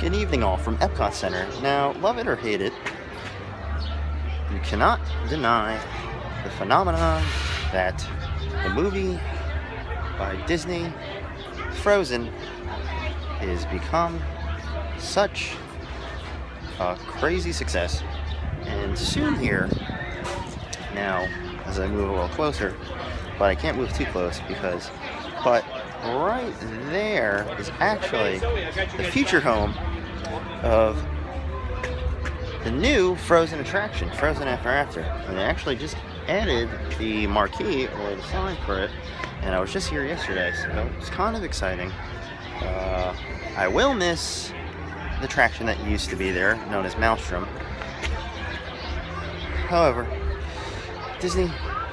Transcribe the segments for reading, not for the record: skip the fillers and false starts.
Good evening all from Epcot Center. Now, love it or hate it, you cannot deny the phenomenon that the movie by Disney, Frozen, has become such a crazy success. And soon here, now, as I move a little closer, but I can't move too close but right there is actually the future home of the new Frozen attraction, Frozen Ever After. And they actually just added the marquee or the sign for it, and I was just here yesterday, so it's kind of exciting. I will miss the attraction that used to be there, known as Maelstrom. However, Disney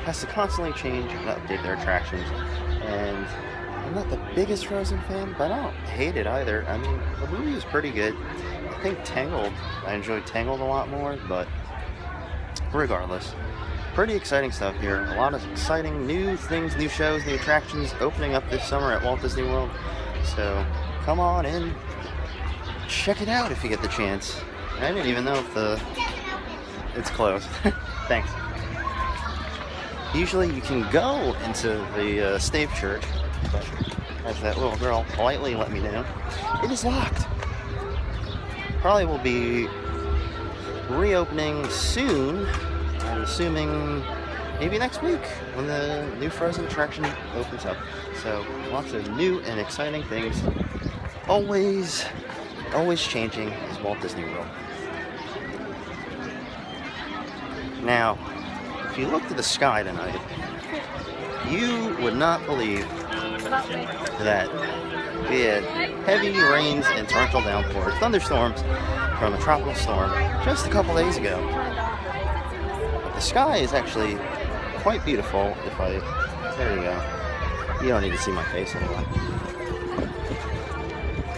has to constantly change and update their attractions, and I'm not the biggest Frozen fan, but I don't hate it either. I mean, the movie was pretty good. I think I enjoyed Tangled a lot more, but regardless, pretty exciting stuff here. A lot of exciting new things, new shows, new attractions opening up this summer at Walt Disney World. So come on in, check it out if you get the chance. I didn't even know if it's closed. Thanks. Usually you can go into the Stave Church, but as that little girl politely let me know, it is locked. Probably will be reopening soon. I'm assuming maybe next week when the new Frozen attraction opens up. So lots of new and exciting things. Always changing is Walt Disney World. Now, if you look to the sky tonight, you would not believe that we had heavy rains and torrential downpours, thunderstorms from a tropical storm just a couple days ago. But the sky is actually quite beautiful. There you go. You don't need to see my face anymore.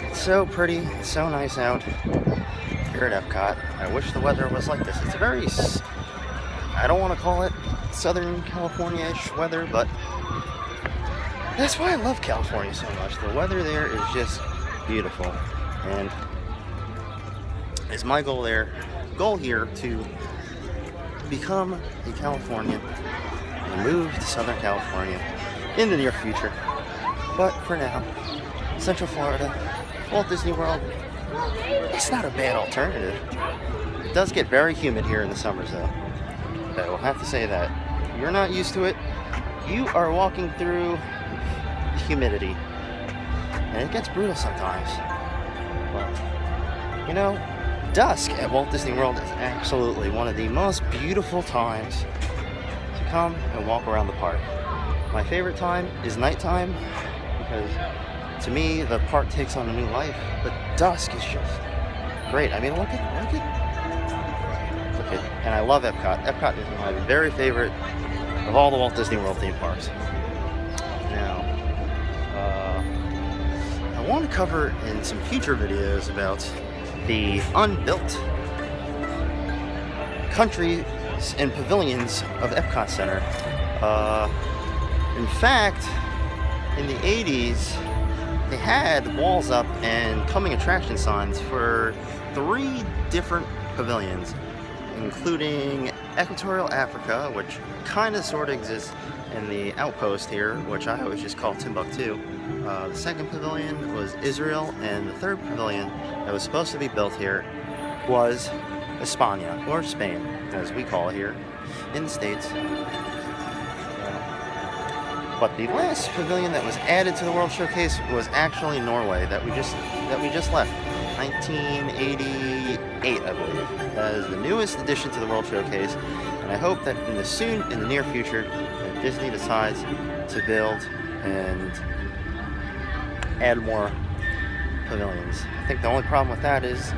It's so pretty, it's so nice out here at Epcot. I wish the weather was like this. It's very, I don't want to call it Southern California-ish weather, but that's why I love California so much. The weather there is just beautiful, and it's my goal here to become a Californian and move to Southern California in the near future. But for now, Central Florida, Walt Disney World, it's not a bad alternative. It does get very humid here in the summers though. I will have to say that. If you're not used to it, you are walking through humidity, and it gets brutal sometimes. But you know, dusk at Walt Disney World is absolutely one of the most beautiful times to come and walk around the park. My favorite time is nighttime, because to me the park takes on a new life, but dusk is just great. I mean, look at and I love Epcot. Epcot is my very favorite of all the Walt Disney World theme parks. Now, I want to cover in some future videos about the unbuilt countries and pavilions of Epcot Center. In fact, in the 80s, they had walls up and coming attraction signs for 3 different pavilions, including Equatorial Africa, which kind of sort of exists in the outpost here, which I always just call Timbuktu. The second pavilion was Israel, and the third pavilion that was supposed to be built here was España, or Spain, as we call it here in the States. But the last pavilion that was added to the World Showcase was actually Norway, that we just left, 1988, I believe. That is the newest addition to the World Showcase, and I hope that in the near future, that Disney decides to build and add more pavilions. I think the only problem with that is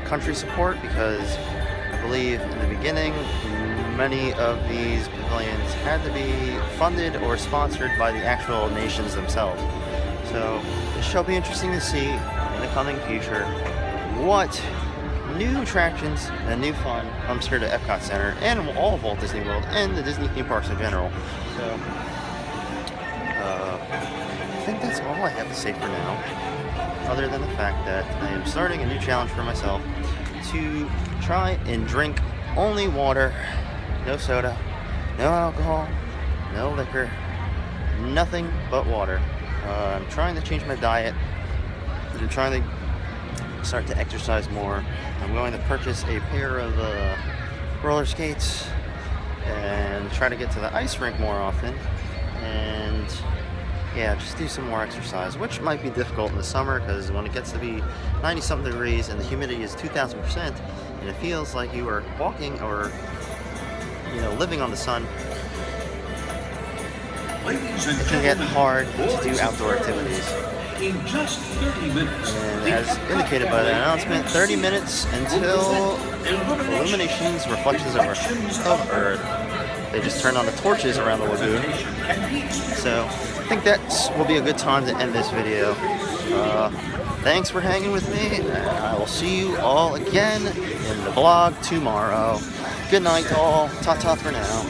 country support, because I believe in the beginning many of these pavilions had to be funded or sponsored by the actual nations themselves. So it shall be interesting to see in the coming future what new attractions and new fun comes here to Epcot Center and all of Walt Disney World and the Disney theme parks in general. So I think that's all I have to say for now. other than the fact that I am starting a new challenge for myself to try and drink only water, no soda, no alcohol, no liquor, nothing but water. I'm trying to change my diet. I'm trying to start to exercise more. I'm going to purchase a pair of roller skates and try to get to the ice rink more often. And yeah, just do some more exercise, which might be difficult in the summer because when it gets to be 90-something degrees and the humidity is 2,000% and it feels like you are walking or, living on the sun, it can get hard to do outdoor activities. In just 30 minutes. And as indicated by the announcement, 30 minutes until illuminations, reflections of Earth. They just turned on the torches around the lagoon. So I think that will be a good time to end this video. Thanks for hanging with me, and I will see you all again in the vlog tomorrow. Good night all. Ta-ta for now.